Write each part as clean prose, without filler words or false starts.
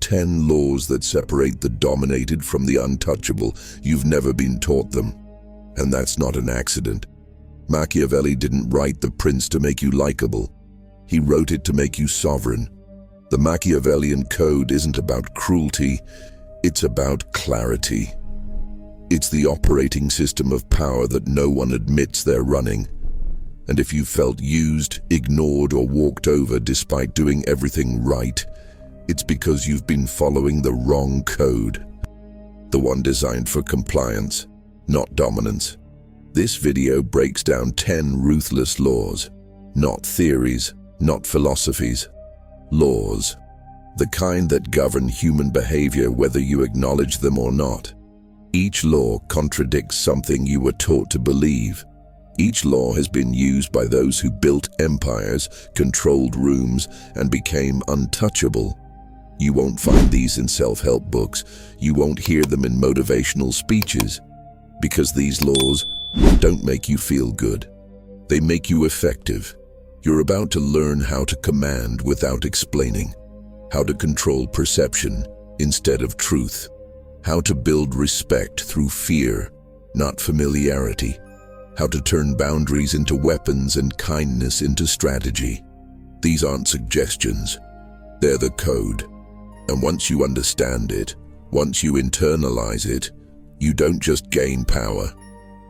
10 laws that separate the dominated from the untouchable. You've never been taught them. And that's not an accident. Machiavelli didn't write The Prince to make you likable. He wrote it to make you sovereign. The Machiavellian Code isn't about cruelty, it's about clarity. It's the operating system of power that no one admits they're running. And if you felt used, ignored, or walked over despite doing everything right, it's because you've been following the wrong code. The one designed for compliance, not dominance. This video breaks down 10 ruthless laws, not theories, not philosophies. Laws, the kind that govern human behavior whether you acknowledge them or not. Each law contradicts something you were taught to believe. Each law has been used by those who built empires, controlled rooms, and became untouchable. You won't find these in self-help books. You won't hear them in motivational speeches. Because these laws don't make you feel good. They make you effective. You're about to learn how to command without explaining, how to control perception instead of truth, how to build respect through fear, not familiarity, how to turn boundaries into weapons and kindness into strategy. These aren't suggestions, they're the code. And once you understand it, once you internalize it, you don't just gain power,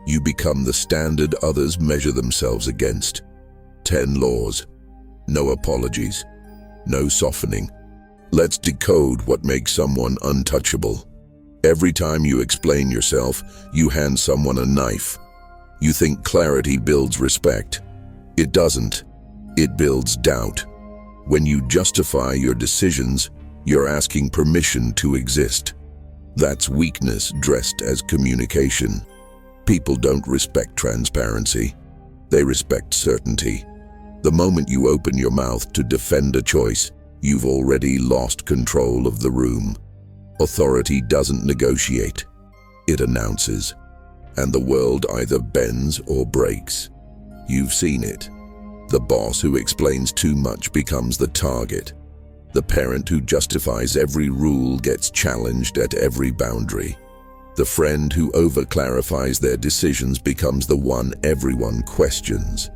you become the standard others measure themselves against. 10 laws. No apologies. No softening. Let's decode what makes someone untouchable. Every time you explain yourself, you hand someone a knife. You think clarity builds respect. It doesn't. It builds doubt. When you justify your decisions, you're asking permission to exist. That's weakness dressed as communication. People don't respect transparency. They respect certainty. The moment you open your mouth to defend a choice, you've already lost control of the room. Authority doesn't negotiate. It announces. And the world either bends or breaks. You've seen it. The boss who explains too much becomes the target. The parent who justifies every rule gets challenged at every boundary. The friend who over-clarifies their decisions becomes the one everyone questions.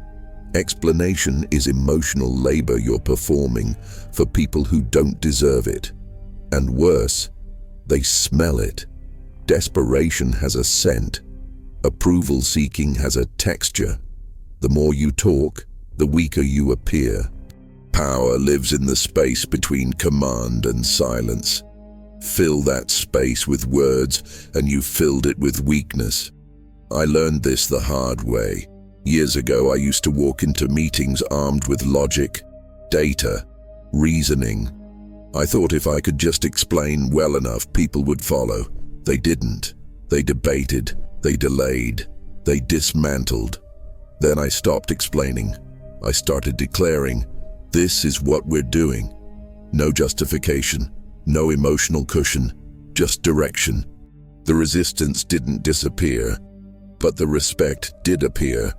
Explanation is emotional labor you're performing for people who don't deserve it. And worse, they smell it. Desperation has a scent. Approval seeking has a texture. The more you talk, the weaker you appear. Power lives in the space between command and silence. Fill that space with words, and you've filled it with weakness. I learned this the hard way. Years ago, I used to walk into meetings armed with logic, data, reasoning. I thought if I could just explain well enough, people would follow. They didn't. They debated, they delayed, they dismantled. Then I stopped explaining. I started declaring, this is what we're doing. No justification, no emotional cushion, just direction. The resistance didn't disappear, but the respect did appear.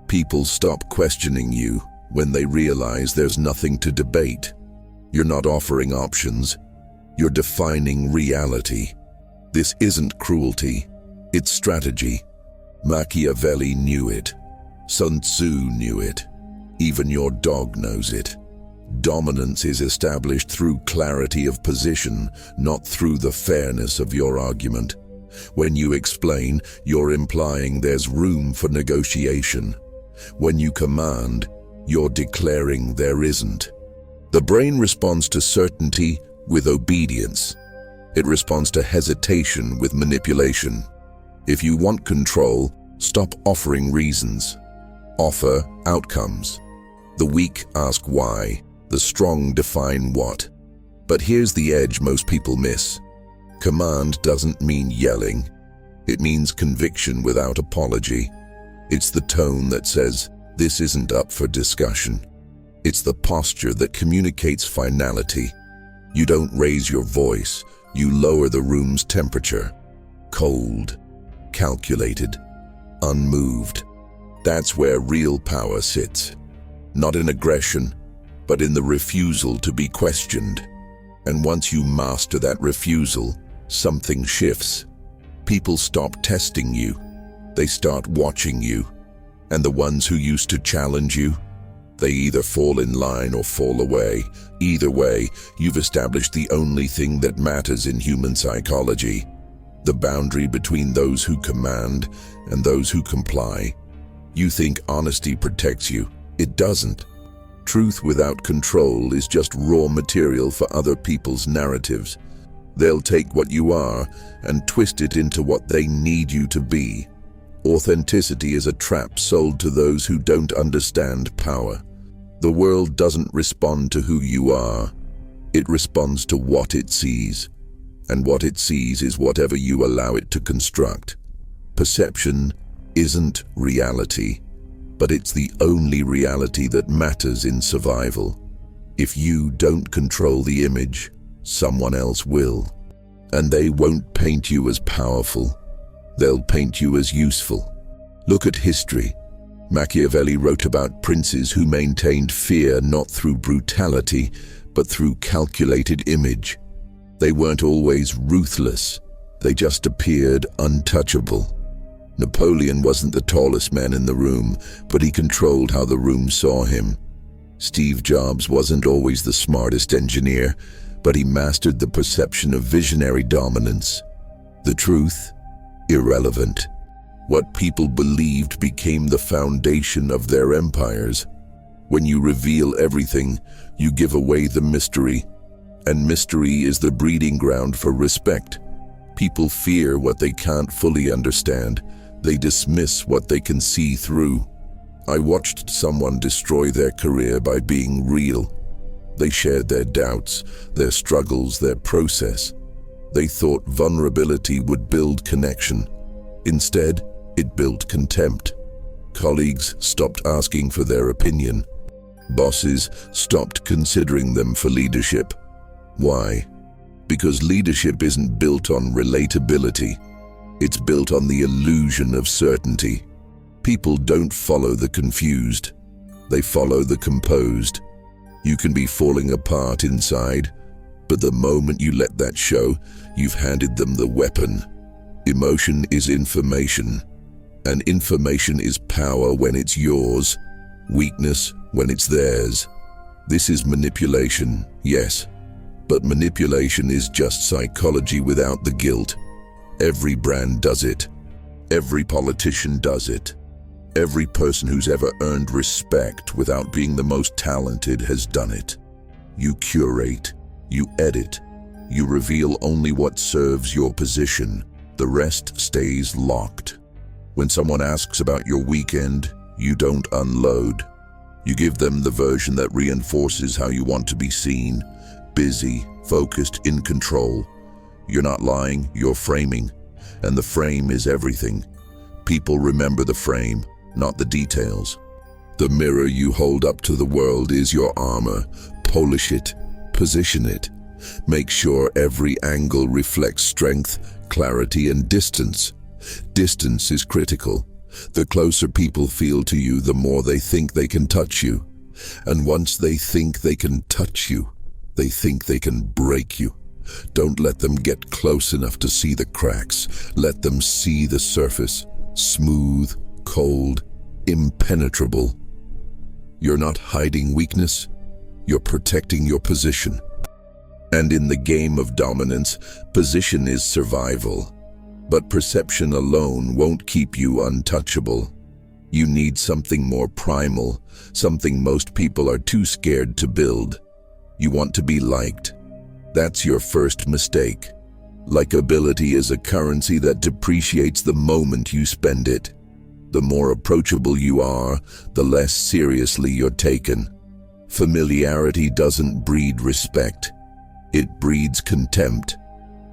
People stop questioning you when they realize there's nothing to debate. You're not offering options, you're defining reality. This isn't cruelty, it's strategy. Machiavelli knew it. Sun Tzu knew it. Even your dog knows it. Dominance is established through clarity of position, not through the fairness of your argument. When you explain, you're implying there's room for negotiation. When you command, you're declaring there isn't. The brain responds to certainty with obedience. It responds to hesitation with manipulation. If you want control, stop offering reasons. Offer outcomes. The weak ask why, the strong define what. But here's the edge most people miss. Command doesn't mean yelling. It means conviction without apology. It's the tone that says, this isn't up for discussion. It's the posture that communicates finality. You don't raise your voice, you lower the room's temperature. Cold, calculated, unmoved. That's where real power sits. Not in aggression, but in the refusal to be questioned. And once you master that refusal, something shifts. People stop testing you. They start watching you. And the ones who used to challenge you, they either fall in line or fall away. Either way, you've established the only thing that matters in human psychology: the boundary between those who command and those who comply. You think honesty protects you. It doesn't. Truth without control is just raw material for other people's narratives. They'll take what you are and twist it into what they need you to be. Authenticity is a trap sold to those who don't understand power. The world doesn't respond to who you are. It responds to what it sees. And what it sees is whatever you allow it to construct. Perception isn't reality, but it's the only reality that matters in survival. If you don't control the image, someone else will. And they won't paint you as powerful. They'll paint you as useful. Look at history. Machiavelli wrote about princes who maintained fear not through brutality, but through calculated image. They weren't always ruthless. They just appeared untouchable. Napoleon wasn't the tallest man in the room, but he controlled how the room saw him. Steve Jobs wasn't always the smartest engineer, but he mastered the perception of visionary dominance. The truth? Irrelevant. What people believed became the foundation of their empires. When you reveal everything, you give away the mystery. And mystery is the breeding ground for respect. People fear what they can't fully understand. They dismiss what they can see through. I watched someone destroy their career by being real. They shared their doubts, their struggles, their process. They thought vulnerability would build connection. Instead, it built contempt. Colleagues stopped asking for their opinion. Bosses stopped considering them for leadership. Why? Because leadership isn't built on relatability. It's built on the illusion of certainty. People don't follow the confused. They follow the composed. You can be falling apart inside, but the moment you let that show, you've handed them the weapon. Emotion is information, and information is power when it's yours, weakness when it's theirs. This is manipulation, yes, but manipulation is just psychology without the guilt. Every brand does it. Every politician does it. Every person who's ever earned respect without being the most talented has done it. You curate, you edit, you reveal only what serves your position. The rest stays locked. When someone asks about your weekend, you don't unload. You give them the version that reinforces how you want to be seen. Busy, focused, in control. You're not lying, you're framing. And the frame is everything. People remember the frame, not the details. The mirror you hold up to the world is your armor. Polish it, position it. Make sure every angle reflects strength, clarity, and distance. Distance is critical. The closer people feel to you, the more they think they can touch you. And once they think they can touch you, they think they can break you. Don't let them get close enough to see the cracks. Let them see the surface. Smooth, cold, impenetrable. You're not hiding weakness. You're protecting your position. And in the game of dominance, position is survival. But perception alone won't keep you untouchable. You need something more primal, something most people are too scared to build. You want to be liked. That's your first mistake. Likability is a currency that depreciates the moment you spend it. The more approachable you are, the less seriously you're taken. Familiarity doesn't breed respect. It breeds contempt.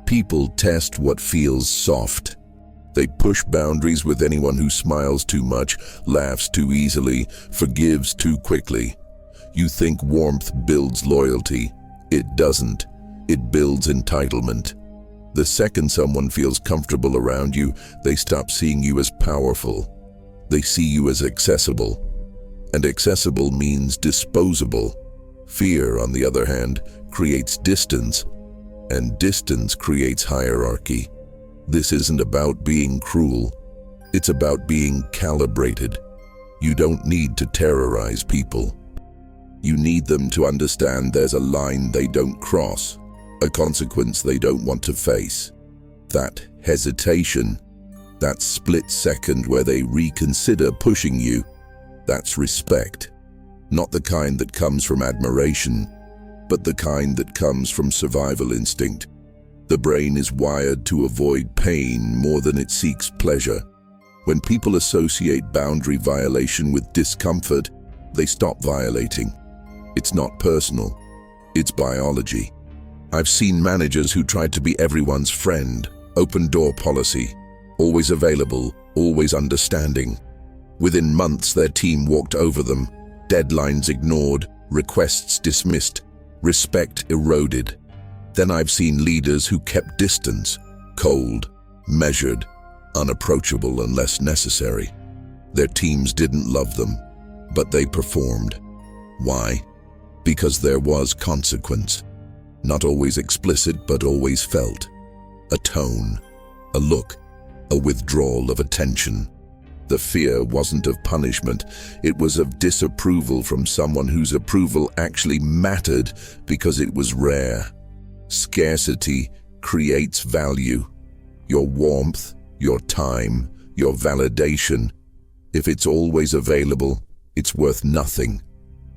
People test what feels soft. They push boundaries with anyone who smiles too much, laughs too easily, forgives too quickly. You think warmth builds loyalty. It doesn't. It builds entitlement. The second someone feels comfortable around you, they stop seeing you as powerful. They see you as accessible. And accessible means disposable. Fear, on the other hand, creates distance, and distance creates hierarchy. This isn't about being cruel. It's about being calibrated. You don't need to terrorize people. You need them to understand there's a line they don't cross, a consequence they don't want to face. That hesitation, that split second where they reconsider pushing you, that's respect. Not the kind that comes from admiration, but the kind that comes from survival instinct. The brain is wired to avoid pain more than it seeks pleasure. When people associate boundary violation with discomfort, they stop violating. It's not personal, it's biology. I've seen managers who tried to be everyone's friend, open door policy, always available, always understanding. Within months, their team walked over them, deadlines ignored, requests dismissed, respect eroded. Then I've seen leaders who kept distance, cold, measured, unapproachable unless necessary. Their teams didn't love them, but they performed. Why? Because there was consequence. Not always explicit, but always felt. A tone, a look, a withdrawal of attention. The fear wasn't of punishment, it was of disapproval from someone whose approval actually mattered because it was rare. Scarcity creates value. Your warmth, your time, your validation. If it's always available, it's worth nothing.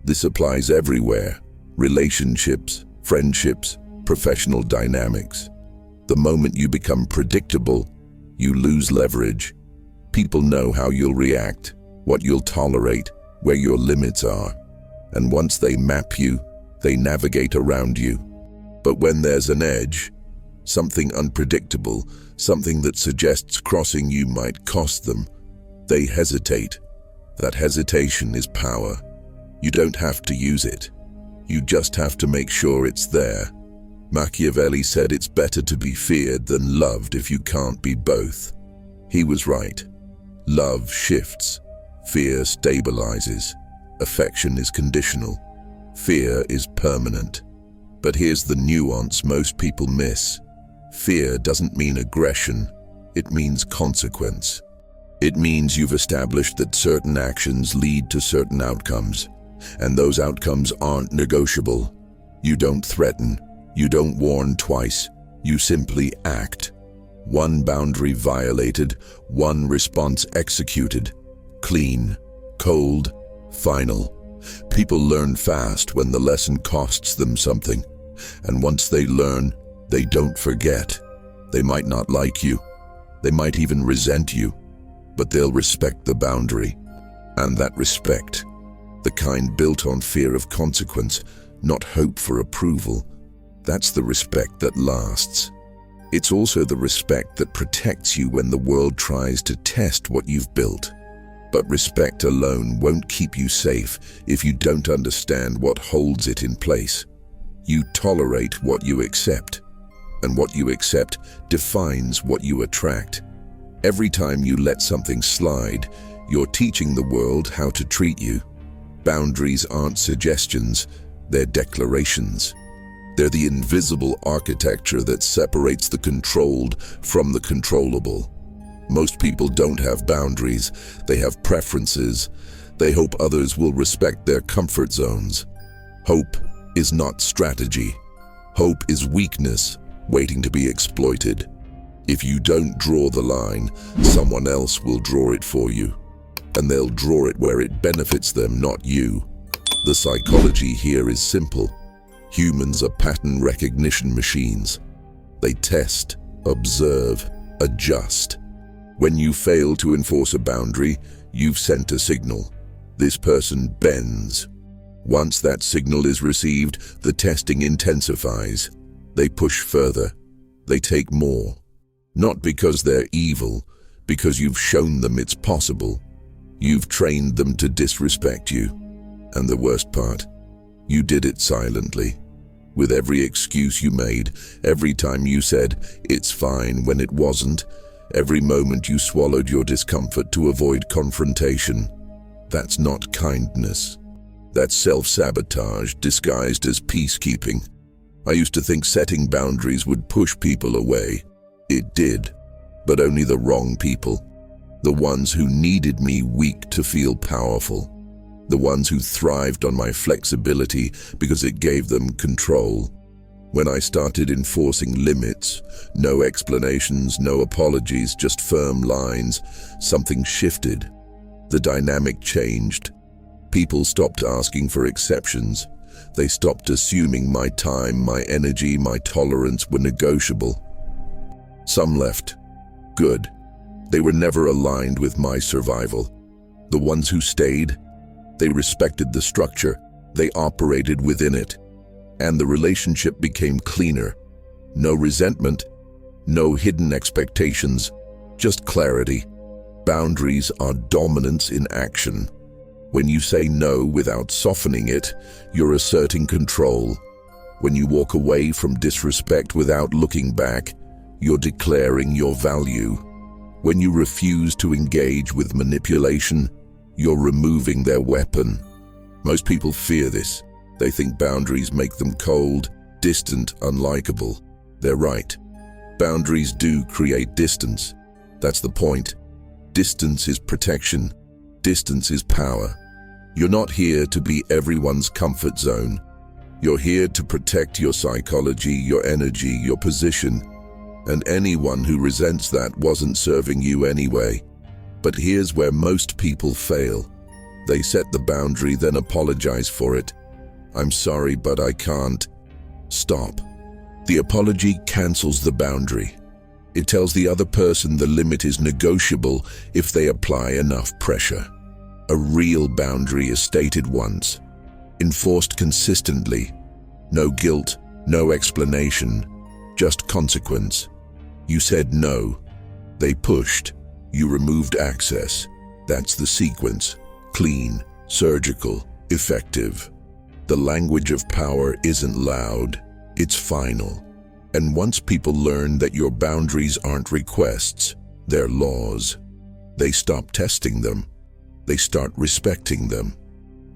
This applies everywhere. Relationships, friendships, professional dynamics. The moment you become predictable, you lose leverage. People know how you'll react, what you'll tolerate, where your limits are. And once they map you, they navigate around you. But when there's an edge, something unpredictable, something that suggests crossing you might cost them, they hesitate. That hesitation is power. You don't have to use it. You just have to make sure it's there. Machiavelli said it's better to be feared than loved if you can't be both. He was right. Love shifts. Fear stabilizes. Affection is conditional. Fear is permanent. But here's the nuance most people miss. Fear doesn't mean aggression. It means consequence. It means you've established that certain actions lead to certain outcomes, and those outcomes aren't negotiable. You don't threaten. You don't warn twice. You simply act. One boundary violated, one response executed. Clean, cold, final. People learn fast when the lesson costs them something. And once they learn, they don't forget. They might not like you. They might even resent you. But they'll respect the boundary. And that respect, the kind built on fear of consequence, not hope for approval, that's the respect that lasts. It's also the respect that protects you when the world tries to test what you've built. But respect alone won't keep you safe if you don't understand what holds it in place. You tolerate what you accept, and what you accept defines what you attract. Every time you let something slide, you're teaching the world how to treat you. Boundaries aren't suggestions, they're declarations. They're the invisible architecture that separates the controlled from the controllable. Most people don't have boundaries, they have preferences. They hope others will respect their comfort zones. Hope is not strategy. Hope is weakness, waiting to be exploited. If you don't draw the line, someone else will draw it for you. And they'll draw it where it benefits them, not you. The psychology here is simple. Humans are pattern recognition machines. They test, observe, adjust. When you fail to enforce a boundary, you've sent a signal. This person bends. Once that signal is received, the testing intensifies. They push further. They take more. Not because they're evil, because you've shown them it's possible. You've trained them to disrespect you. And the worst part, you did it silently. With every excuse you made, every time you said, "It's fine," when it wasn't, every moment you swallowed your discomfort to avoid confrontation. That's not kindness. That's self-sabotage disguised as peacekeeping. I used to think setting boundaries would push people away. It did, but only the wrong people. The ones who needed me weak to feel powerful. The ones who thrived on my flexibility because it gave them control. When I started enforcing limits, no explanations, no apologies, just firm lines, something shifted. The dynamic changed. People stopped asking for exceptions. They stopped assuming my time, my energy, my tolerance were negotiable. Some left. Good. They were never aligned with my survival. The ones who stayed, they respected the structure. They operated within it. And the relationship became cleaner. No resentment, no hidden expectations, just clarity. Boundaries are dominance in action. When you say no without softening it, you're asserting control. When you walk away from disrespect without looking back, you're declaring your value. When you refuse to engage with manipulation, you're removing their weapon. Most people fear this. They think boundaries make them cold, distant, unlikable. They're right. Boundaries do create distance. That's the point. Distance is protection. Distance is power. You're not here to be everyone's comfort zone. You're here to protect your psychology, your energy, your position. And anyone who resents that wasn't serving you anyway. But here's where most people fail. They set the boundary, then apologize for it. I'm sorry, but I can't. Stop. The apology cancels the boundary. It tells the other person the limit is negotiable if they apply enough pressure. A real boundary is stated once, enforced consistently. No guilt, no explanation, just consequence. You said no. They pushed. You removed access. That's the sequence. Clean, surgical, effective. The language of power isn't loud, it's final. And once people learn that your boundaries aren't requests, they're laws, they stop testing them. They start respecting them.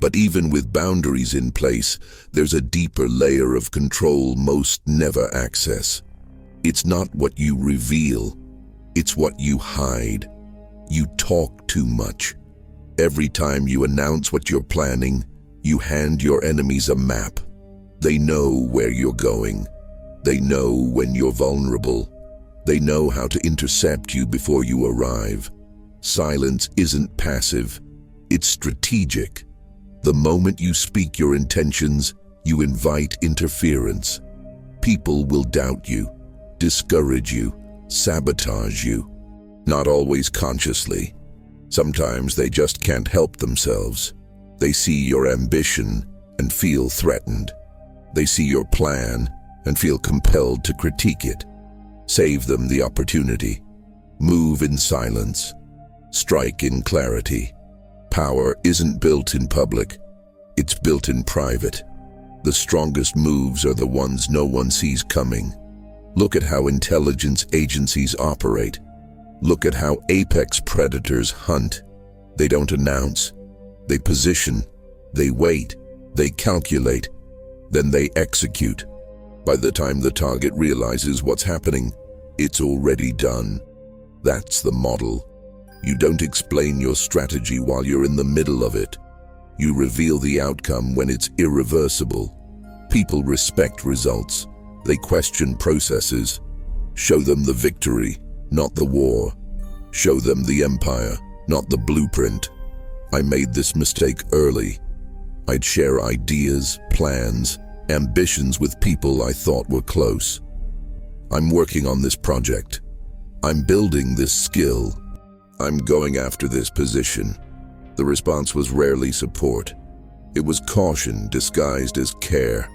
But even with boundaries in place, there's a deeper layer of control most never access. It's not what you reveal, it's what you hide. You talk too much. Every time you announce what you're planning, you hand your enemies a map. They know where you're going. They know when you're vulnerable. They know how to intercept you before you arrive. Silence isn't passive, it's strategic. The moment you speak your intentions, you invite interference. People will doubt you, discourage you, sabotage you. Not always consciously. Sometimes they just can't help themselves. They see your ambition and feel threatened. They see your plan and feel compelled to critique it. Save them the opportunity. Move in silence. Strike in clarity. Power isn't built in public. It's built in private. The strongest moves are the ones no one sees coming. Look at how intelligence agencies operate. Look at how apex predators hunt. They don't announce. They position. They wait. They calculate. Then they execute. By the time the target realizes what's happening, it's already done. That's the model. You don't explain your strategy while you're in the middle of it. You reveal the outcome when it's irreversible. People respect results. They question processes. Show them the victory, not the war. Show them the empire, not the blueprint. I made this mistake early. I'd share ideas, plans, ambitions with people I thought were close. I'm working on this project. I'm building this skill. I'm going after this position. The response was rarely support. It was caution disguised as care.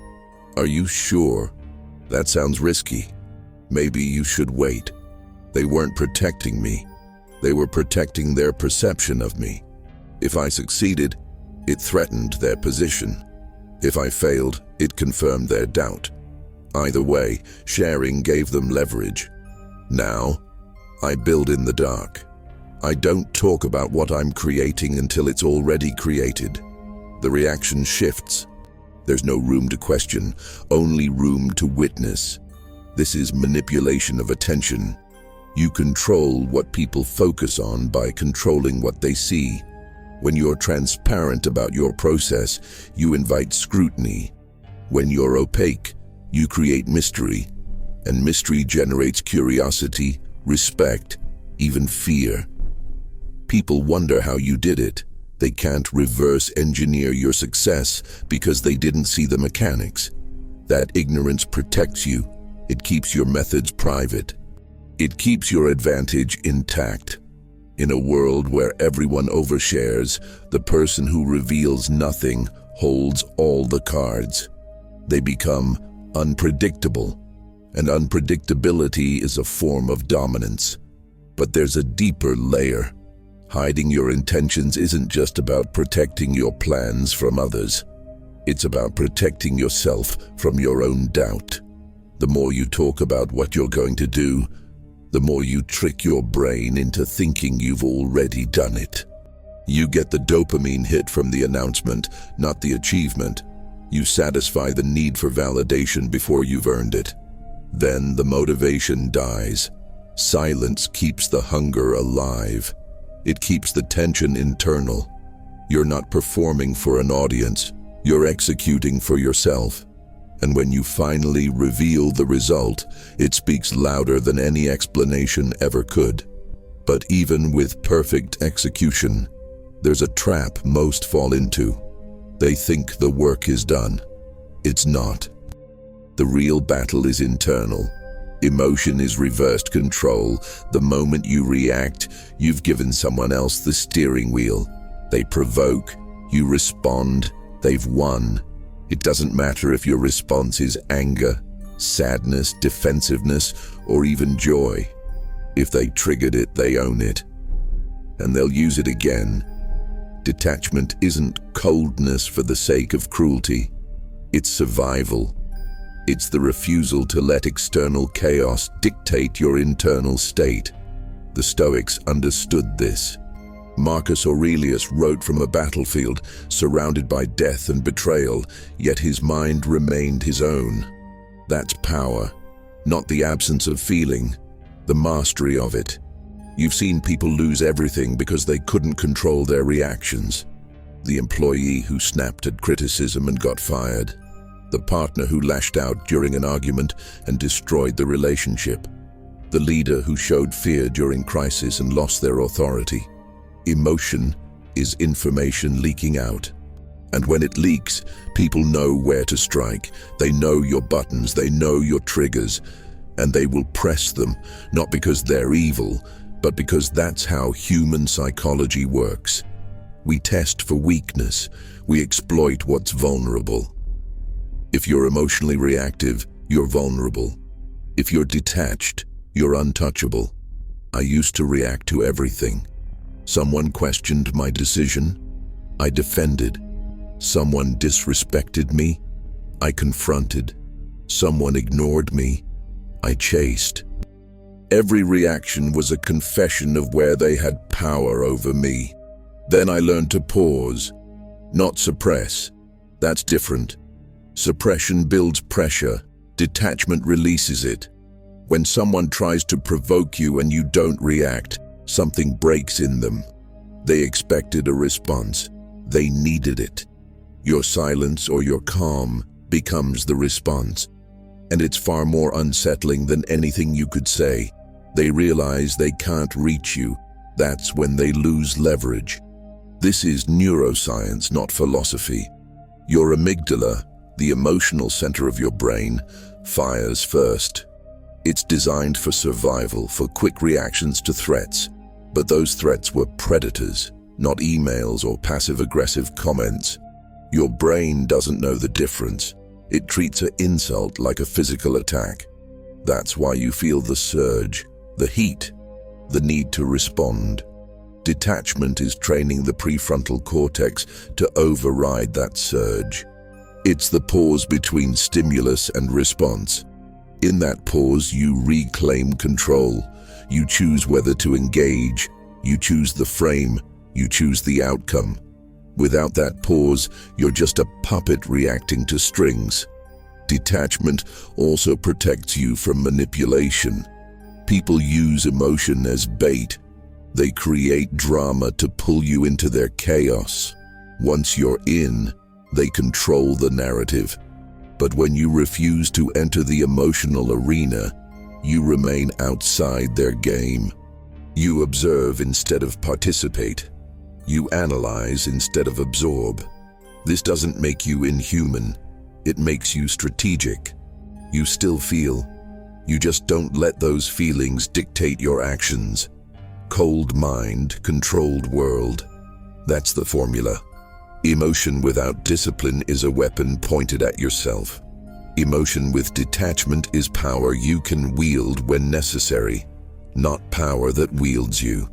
Are you sure? That sounds risky. Maybe you should wait. They weren't protecting me. They were protecting their perception of me. If I succeeded, it threatened their position. If I failed, it confirmed their doubt. Either way, sharing gave them leverage. Now, I build in the dark. I don't talk about what I'm creating until it's already created. The reaction shifts. There's no room to question, only room to witness. This is manipulation of attention. You control what people focus on by controlling what they see. When you're transparent about your process, you invite scrutiny. When you're opaque, you create mystery. And mystery generates curiosity, respect, even fear. People wonder how you did it. They can't reverse engineer your success because they didn't see the mechanics. That ignorance protects you. It keeps your methods private. It keeps your advantage intact. In a world where everyone overshares, the person who reveals nothing holds all the cards. They become unpredictable, and unpredictability is a form of dominance. But there's a deeper layer. Hiding your intentions isn't just about protecting your plans from others. It's about protecting yourself from your own doubt. The more you talk about what you're going to do, the more you trick your brain into thinking you've already done it. You get the dopamine hit from the announcement, not the achievement. You satisfy the need for validation before you've earned it. Then the motivation dies. Silence keeps the hunger alive. It keeps the tension internal. You're not performing for an audience. You're executing for yourself. And when you finally reveal the result, it speaks louder than any explanation ever could. But even with perfect execution, there's a trap most fall into. They think the work is done. It's not. The real battle is internal. Emotion is reversed control. The moment you react, you've given someone else the steering wheel. They provoke, you respond, they've won. It doesn't matter if your response is anger, sadness, defensiveness, or even joy. If they triggered it, they own it. And they'll use it again. Detachment isn't coldness for the sake of cruelty. It's survival. It's the refusal to let external chaos dictate your internal state. The Stoics understood this. Marcus Aurelius wrote from a battlefield, surrounded by death and betrayal, yet his mind remained his own. That's power, not the absence of feeling, the mastery of it. You've seen people lose everything because they couldn't control their reactions. The employee who snapped at criticism and got fired. The partner who lashed out during an argument and destroyed the relationship. The leader who showed fear during crisis and lost their authority. Emotion is information leaking out. And when it leaks, people know where to strike. They know your buttons, they know your triggers, and they will press them, not because they're evil, but because that's how human psychology works. We test for weakness. We exploit what's vulnerable. If you're emotionally reactive, you're vulnerable. If you're detached, you're untouchable. I used to react to everything. Someone questioned my decision. I defended. Someone disrespected me. I confronted. Someone ignored me. I chased. Every reaction was a confession of where they had power over me. Then I learned to pause, not suppress. That's different. Suppression builds pressure. Detachment releases it. When someone tries to provoke you and you don't react, something breaks in them. They expected a response. They needed it. Your silence or your calm becomes the response. And it's far more unsettling than anything you could say. They realize they can't reach you. That's when they lose leverage. This is neuroscience, not philosophy. Your amygdala, the emotional center of your brain, fires first. It's designed for survival, for quick reactions to threats. But those threats were predators, not emails or passive-aggressive comments. Your brain doesn't know the difference. It treats an insult like a physical attack. That's why you feel the surge, the heat, the need to respond. Detachment is training the prefrontal cortex to override that surge. It's the pause between stimulus and response. In that pause, you reclaim control. You choose whether to engage. You choose the frame. You choose the outcome. Without that pause, you're just a puppet reacting to strings. Detachment also protects you from manipulation. People use emotion as bait. They create drama to pull you into their chaos. Once you're in, they control the narrative. But when you refuse to enter the emotional arena, you remain outside their game. You observe instead of participate. You analyze instead of absorb. This doesn't make you inhuman. It makes you strategic. You still feel. You just don't let those feelings dictate your actions. Cold mind, controlled world. That's the formula. Emotion without discipline is a weapon pointed at yourself. Emotion with detachment is power you can wield when necessary, not power that wields you.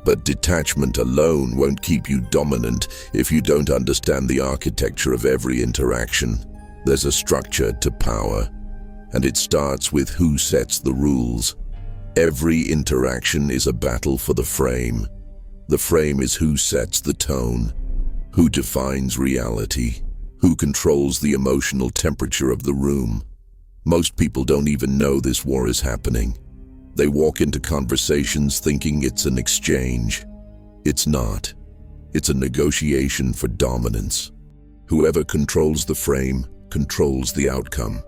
But detachment alone won't keep you dominant if you don't understand the architecture of every interaction. There's a structure to power, and it starts with who sets the rules. Every interaction is a battle for the frame. The frame is who sets the tone, who defines reality, who controls the emotional temperature of the room. Most people don't even know this war is happening. They walk into conversations thinking it's an exchange. It's not. It's a negotiation for dominance. Whoever controls the frame controls the outcome.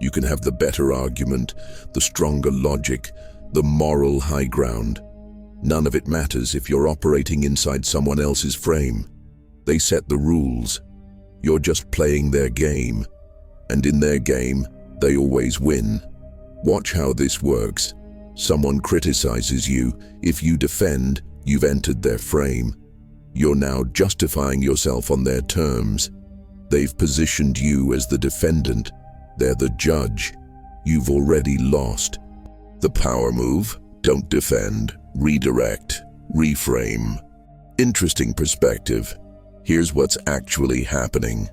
You can have the better argument, the stronger logic, the moral high ground. None of it matters if you're operating inside someone else's frame. They set the rules. You're just playing their game. And in their game, they always win. Watch how this works. Someone criticizes you. If you defend, you've entered their frame. You're now justifying yourself on their terms. They've positioned you as the defendant. They're the judge. You've already lost. The power move: don't defend, redirect, reframe. Interesting perspective. Here's what's actually happening.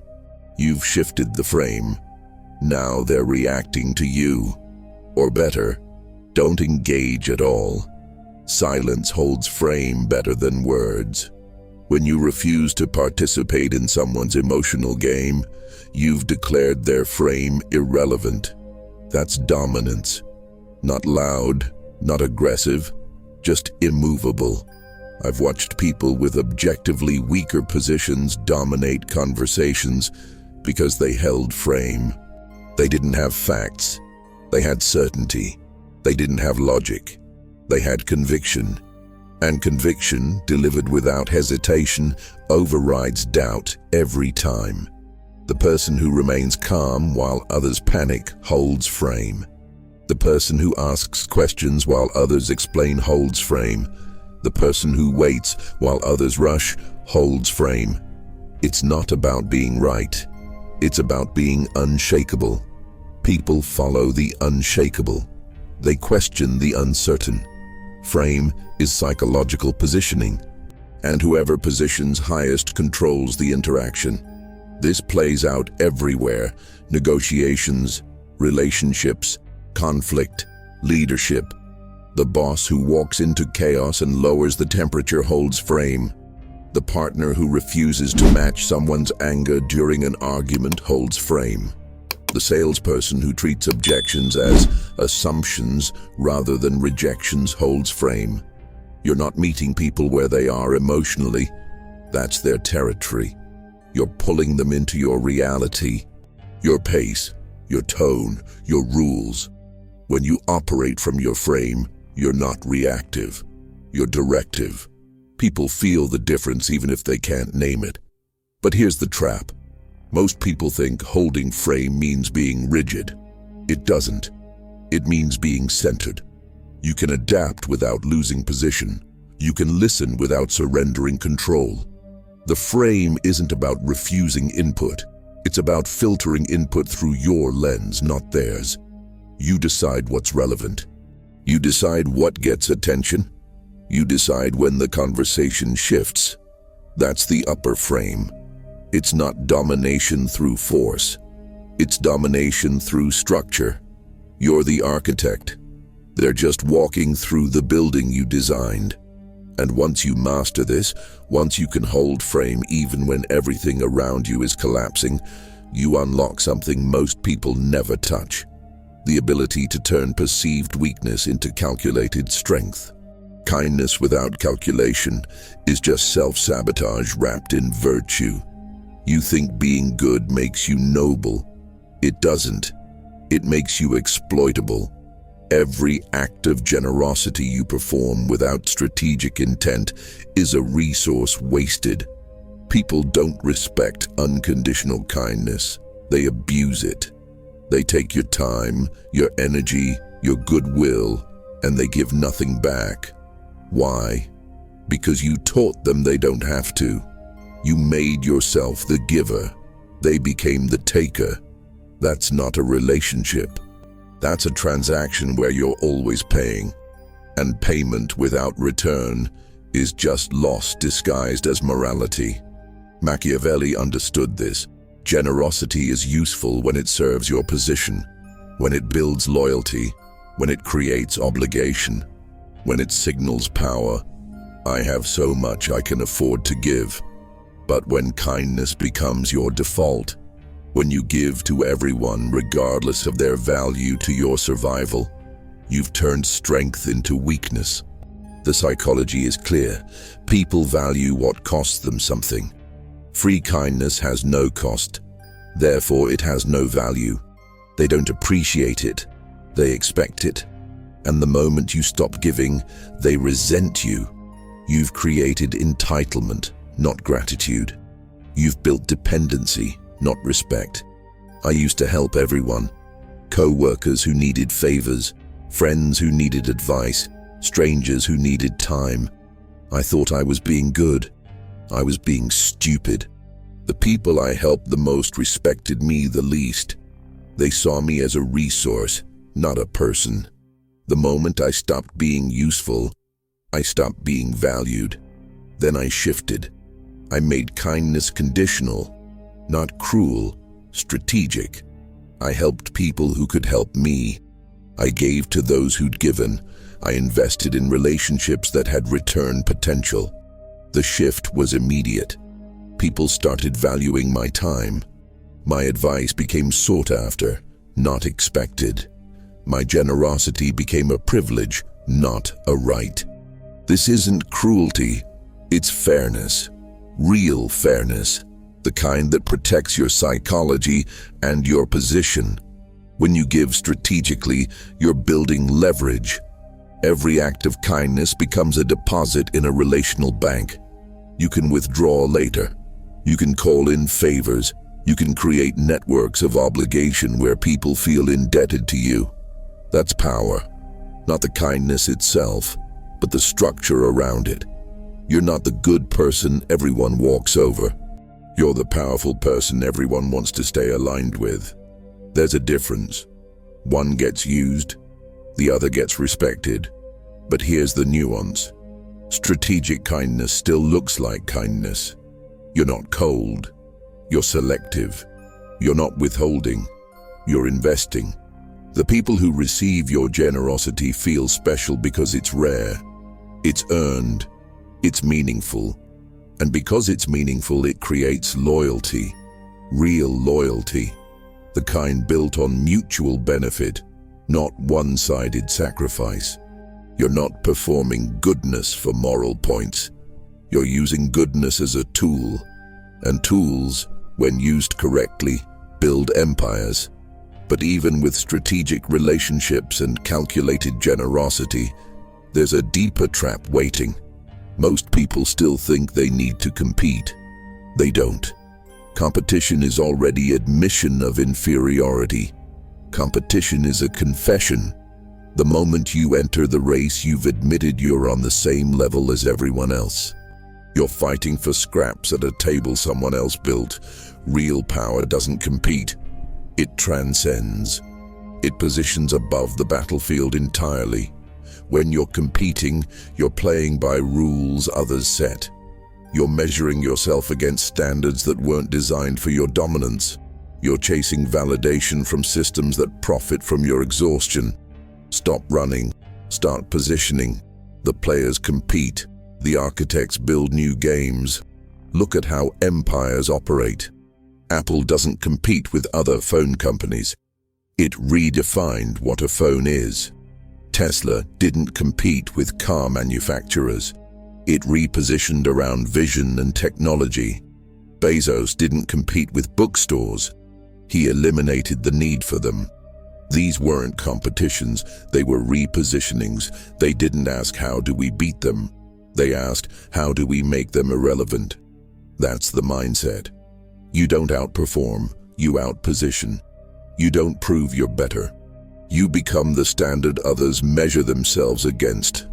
You've shifted the frame. Now they're reacting to you. Or better, don't engage at all. Silence holds frame better than words. When you refuse to participate in someone's emotional game, you've declared their frame irrelevant. That's dominance. Not loud, not aggressive, just immovable. I've watched people with objectively weaker positions dominate conversations because they held frame. They didn't have facts. They had certainty. They didn't have logic. They had conviction. And conviction, delivered without hesitation, overrides doubt every time. The person who remains calm while others panic holds frame. The person who asks questions while others explain holds frame. The person who waits while others rush holds frame. It's not about being right. It's about being unshakable. People follow the unshakable. They question the uncertain. Frame is psychological positioning, and whoever positions highest controls the interaction. This plays out everywhere: negotiations, relationships, conflict, leadership. The boss who walks into chaos and lowers the temperature holds frame. The partner who refuses to match someone's anger during an argument holds frame. The salesperson who treats objections as assumptions rather than rejections holds frame. You're not meeting people where they are emotionally. That's their territory. You're pulling them into your reality, your pace, your tone, your rules. When you operate from your frame, you're not reactive. You're directive. People feel the difference even if they can't name it. But here's the trap. Most people think holding frame means being rigid. It doesn't. It means being centered. You can adapt without losing position. You can listen without surrendering control. The frame isn't about refusing input. It's about filtering input through your lens, not theirs. You decide what's relevant. You decide what gets attention. You decide when the conversation shifts. That's the upper frame. It's not domination through force. It's domination through structure. You're the architect. They're just walking through the building you designed. And once you master this, once you can hold frame even when everything around you is collapsing, you unlock something most people never touch: the ability to turn perceived weakness into calculated strength. Kindness without calculation is just self-sabotage wrapped in virtue. You think being good makes you noble. It doesn't. It makes you exploitable. Every act of generosity you perform without strategic intent is a resource wasted. People don't respect unconditional kindness. They abuse it. They take your time, your energy, your goodwill, and they give nothing back. Why? Because you taught them they don't have to. You made yourself the giver. They became the taker. That's not a relationship. That's a transaction where you're always paying. And payment without return is just loss disguised as morality. Machiavelli understood this. Generosity is useful when it serves your position, when it builds loyalty, when it creates obligation, when it signals power. I have so much I can afford to give. But when kindness becomes your default, when you give to everyone regardless of their value to your survival, you've turned strength into weakness. The psychology is clear. People value what costs them something. Free kindness has no cost. Therefore, it has no value. They don't appreciate it. They expect it. And the moment you stop giving, they resent you. You've created entitlement, not gratitude. You've built dependency, not respect. I used to help everyone. Co-workers who needed favors, friends who needed advice, strangers who needed time. I thought I was being good. I was being stupid. The people I helped the most respected me the least. They saw me as a resource, not a person. The moment I stopped being useful, I stopped being valued. Then I shifted. I made kindness conditional, not cruel, strategic. I helped people who could help me. I gave to those who'd given. I invested in relationships that had return potential. The shift was immediate. People started valuing my time. My advice became sought after, not expected. My generosity became a privilege, not a right. This isn't cruelty, it's fairness. Real fairness. The kind that protects your psychology and your position. When you give strategically, you're building leverage. Every act of kindness becomes a deposit in a relational bank. You can withdraw later. You can call in favors. You can create networks of obligation where people feel indebted to you. That's power. Not the kindness itself, but the structure around it. You're not the good person everyone walks over. You're the powerful person everyone wants to stay aligned with. There's a difference. One gets used, the other gets respected. But here's the nuance. Strategic kindness still looks like kindness. You're not cold. You're selective. You're not withholding. You're investing. The people who receive your generosity feel special because it's rare. It's earned. It's meaningful. And because it's meaningful, it creates loyalty. Real loyalty. The kind built on mutual benefit, not one-sided sacrifice. You're not performing goodness for moral points. You're using goodness as a tool. And tools, when used correctly, build empires. But even with strategic relationships and calculated generosity, there's a deeper trap waiting. Most people still think they need to compete. They don't. Competition is already admission of inferiority. Competition is a confession. The moment you enter the race, you've admitted you're on the same level as everyone else. You're fighting for scraps at a table someone else built. Real power doesn't compete. It transcends. It positions above the battlefield entirely. When you're competing, you're playing by rules others set. You're measuring yourself against standards that weren't designed for your dominance. You're chasing validation from systems that profit from your exhaustion. Stop running. Start positioning. The players compete. The architects build new games. Look at how empires operate. Apple doesn't compete with other phone companies. It redefined what a phone is. Tesla didn't compete with car manufacturers. It repositioned around vision and technology. Bezos didn't compete with bookstores. He eliminated the need for them. These weren't competitions, they were repositionings. They didn't ask how do we beat them. They asked how do we make them irrelevant. That's the mindset. You don't outperform, you outposition. You don't prove you're better. You become the standard others measure themselves against.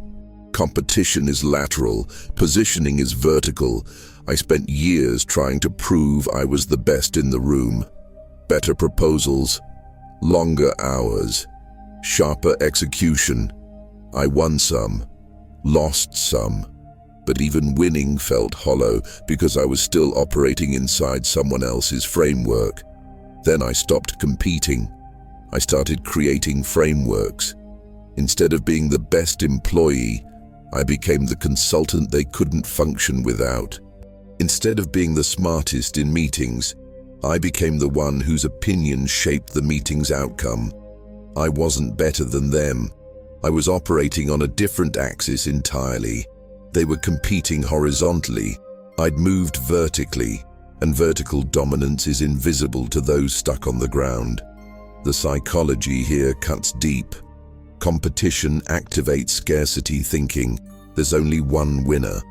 Competition is lateral, positioning is vertical. I spent years trying to prove I was the best in the room. Better proposals, longer hours, sharper execution. I won some, lost some, but even winning felt hollow because I was still operating inside someone else's framework. Then I stopped competing. I started creating frameworks. Instead of being the best employee, I became the consultant they couldn't function without. Instead of being the smartest in meetings, I became the one whose opinion shaped the meeting's outcome. I wasn't better than them. I was operating on a different axis entirely. They were competing horizontally. I'd moved vertically, and vertical dominance is invisible to those stuck on the ground. The psychology here cuts deep. Competition activates scarcity thinking. There's only one winner,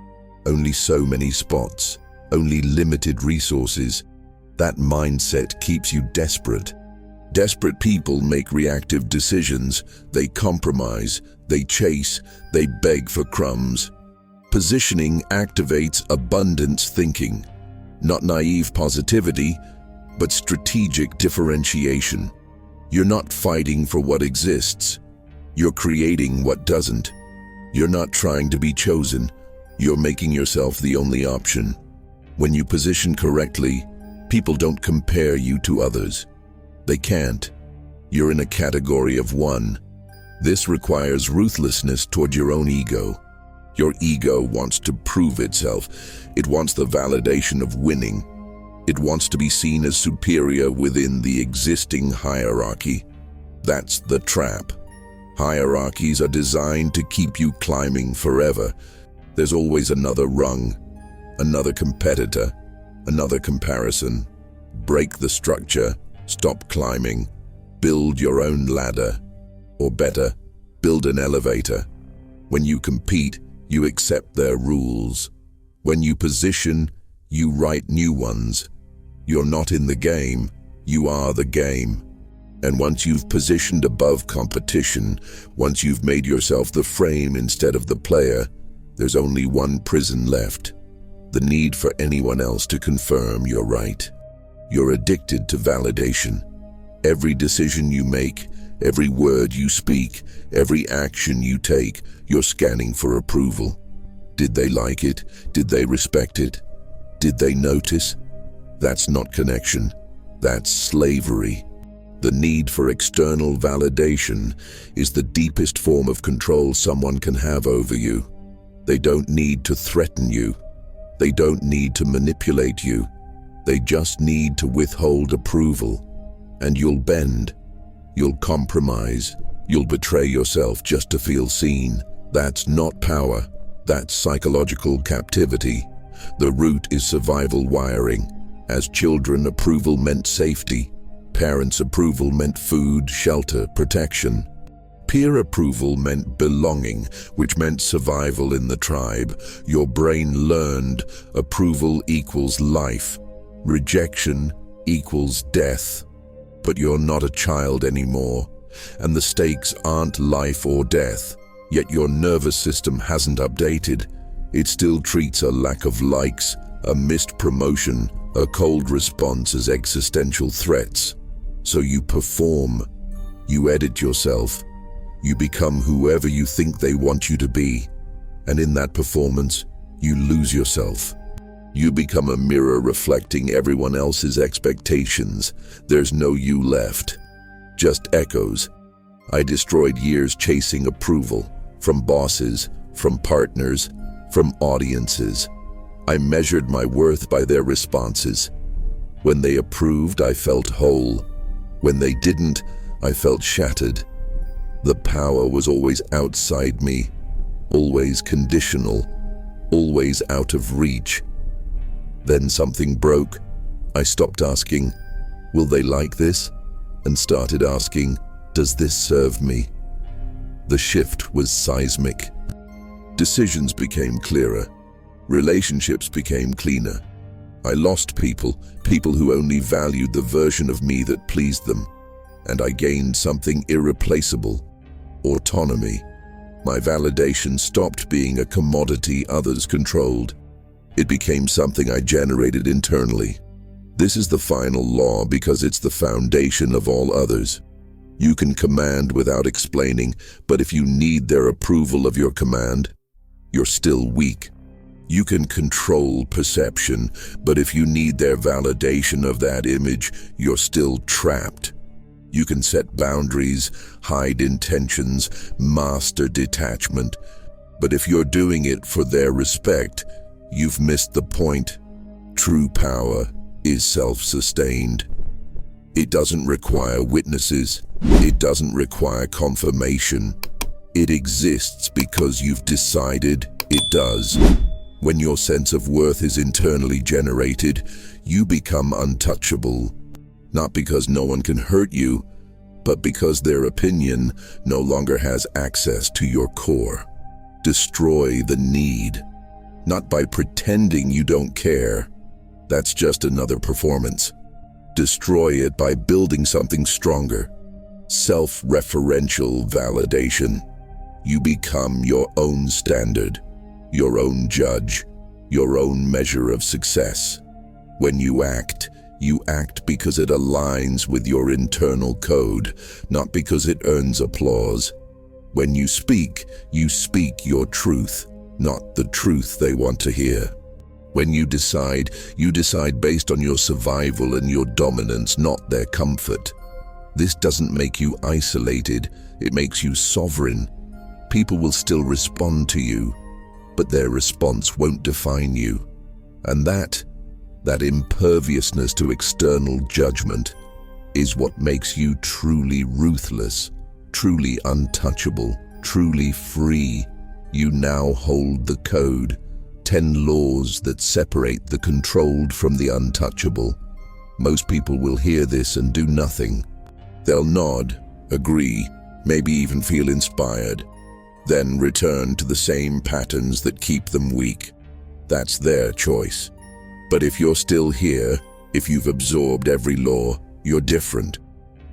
only so many spots, only limited resources. That mindset keeps you desperate. Desperate people make reactive decisions. They compromise, they chase, they beg for crumbs. Positioning activates abundance thinking. Not naive positivity, but strategic differentiation. You're not fighting for what exists. You're creating what doesn't. You're not trying to be chosen. You're making yourself the only option. When you position correctly, people don't compare you to others. They can't. You're in a category of one. This requires ruthlessness toward your own ego. Your ego wants to prove itself. It wants the validation of winning. It wants to be seen as superior within the existing hierarchy. That's the trap. Hierarchies are designed to keep you climbing forever. There's always another rung, another competitor, another comparison. Break the structure, stop climbing, build your own ladder. Or better, build an elevator. When you compete, you accept their rules. When you position, you write new ones. You're not in the game, you are the game. And once you've positioned above competition, once you've made yourself the frame instead of the player, there's only one prison left: the need for anyone else to confirm you're right. You're addicted to validation. Every decision you make, every word you speak, every action you take, you're scanning for approval. Did they like it? Did they respect it? Did they notice? That's not connection. That's slavery. The need for external validation is the deepest form of control someone can have over you. They don't need to threaten you. They don't need to manipulate you. They just need to withhold approval. And you'll bend. You'll compromise. You'll betray yourself just to feel seen. That's not power. That's psychological captivity. The root is survival wiring. As children, approval meant safety. Parents' approval meant food, shelter, protection. Peer approval meant belonging, which meant survival in the tribe. Your brain learned approval equals life. Rejection equals death. But you're not a child anymore, and the stakes aren't life or death. Yet your nervous system hasn't updated. It still treats a lack of likes, a missed promotion, a cold response as existential threats. So you perform. You edit yourself. You become whoever you think they want you to be. And in that performance, you lose yourself. You become a mirror reflecting everyone else's expectations. There's no you left. Just echoes. I destroyed years chasing approval. From bosses, from partners, from audiences. I measured my worth by their responses. When they approved, I felt whole. When they didn't, I felt shattered. The power was always outside me, always conditional, always out of reach. Then something broke. I stopped asking, "Will they like this?" and started asking, "Does this serve me?" The shift was seismic. Decisions became clearer. Relationships became cleaner. I lost people who only valued the version of me that pleased them. And I gained something irreplaceable: autonomy. My validation stopped being a commodity others controlled. It became something I generated internally. This is the final law because it's the foundation of all others. You can command without explaining, but if you need their approval of your command, you're still weak. You can control perception, but if you need their validation of that image, you're still trapped. You can set boundaries, hide intentions, master detachment, but if you're doing it for their respect, you've missed the point. True power is self-sustained. It doesn't require witnesses. It doesn't require confirmation. It exists because you've decided it does. When your sense of worth is internally generated, you become untouchable. Not because no one can hurt you, but because their opinion no longer has access to your core. Destroy the need. Not by pretending you don't care. That's just another performance. Destroy it by building something stronger. Self-referential validation. You become your own standard, your own judge, your own measure of success. When you act because it aligns with your internal code, not because it earns applause. When you speak your truth, not the truth they want to hear. When you decide based on your survival and your dominance, not their comfort. This doesn't make you isolated, it makes you sovereign. People will still respond to you, but their response won't define you. And that imperviousness to external judgment is what makes you truly ruthless, truly untouchable, truly free. You now hold the code, 10 laws that separate the controlled from the untouchable. Most people will hear this and do nothing. They'll nod, agree, maybe even feel inspired, then return to the same patterns that keep them weak. That's their choice. But if you're still here, if you've absorbed every law, you're different.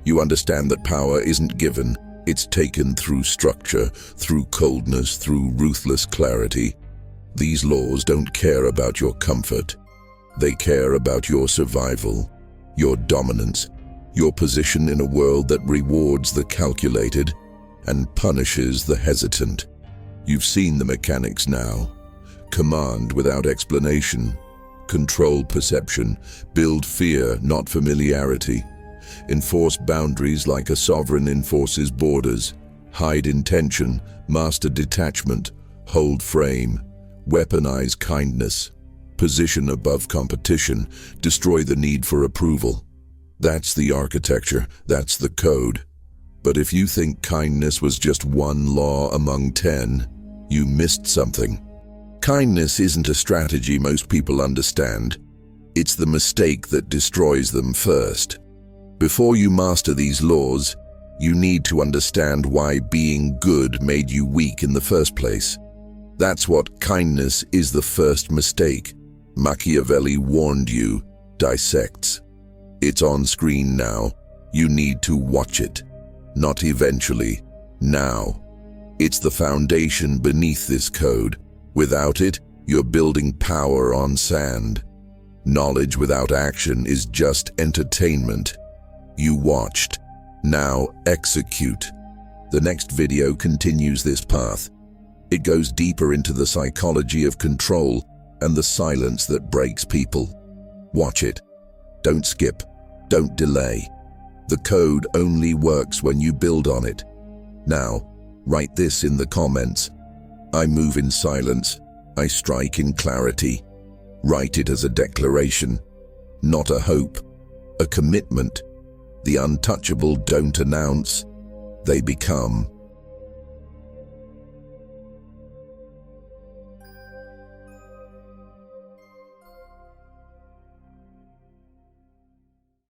You understand that power isn't given, it's taken through structure, through coldness, through ruthless clarity. These laws don't care about your comfort. They care about your survival, your dominance, your position in a world that rewards the calculated and punishes the hesitant. You've seen the mechanics now. Command without explanation. Control perception. Build fear, not familiarity. Enforce boundaries like a sovereign enforces borders. Hide intention. Master detachment. Hold frame. Weaponize kindness. Position above competition. Destroy the need for approval. That's the architecture. That's the code. But if you think kindness was just one law among 10, you missed something. Kindness isn't a strategy most people understand. It's the mistake that destroys them first. Before you master these laws, you need to understand why being good made you weak in the first place. That's what kindness is: the first mistake. Machiavelli warned you. Dissects. It's on screen now. You need to watch it. Not eventually. Now. It's the foundation beneath this code. Without it, you're building power on sand. Knowledge without action is just entertainment. You watched. Now execute. The next video continues this path. It goes deeper into the psychology of control and the silence that breaks people. Watch it. Don't skip. Don't delay. The code only works when you build on it. Now, write this in the comments. I move in silence. I strike in clarity. Write it as a declaration, not a hope, a commitment. The untouchable don't announce, they become.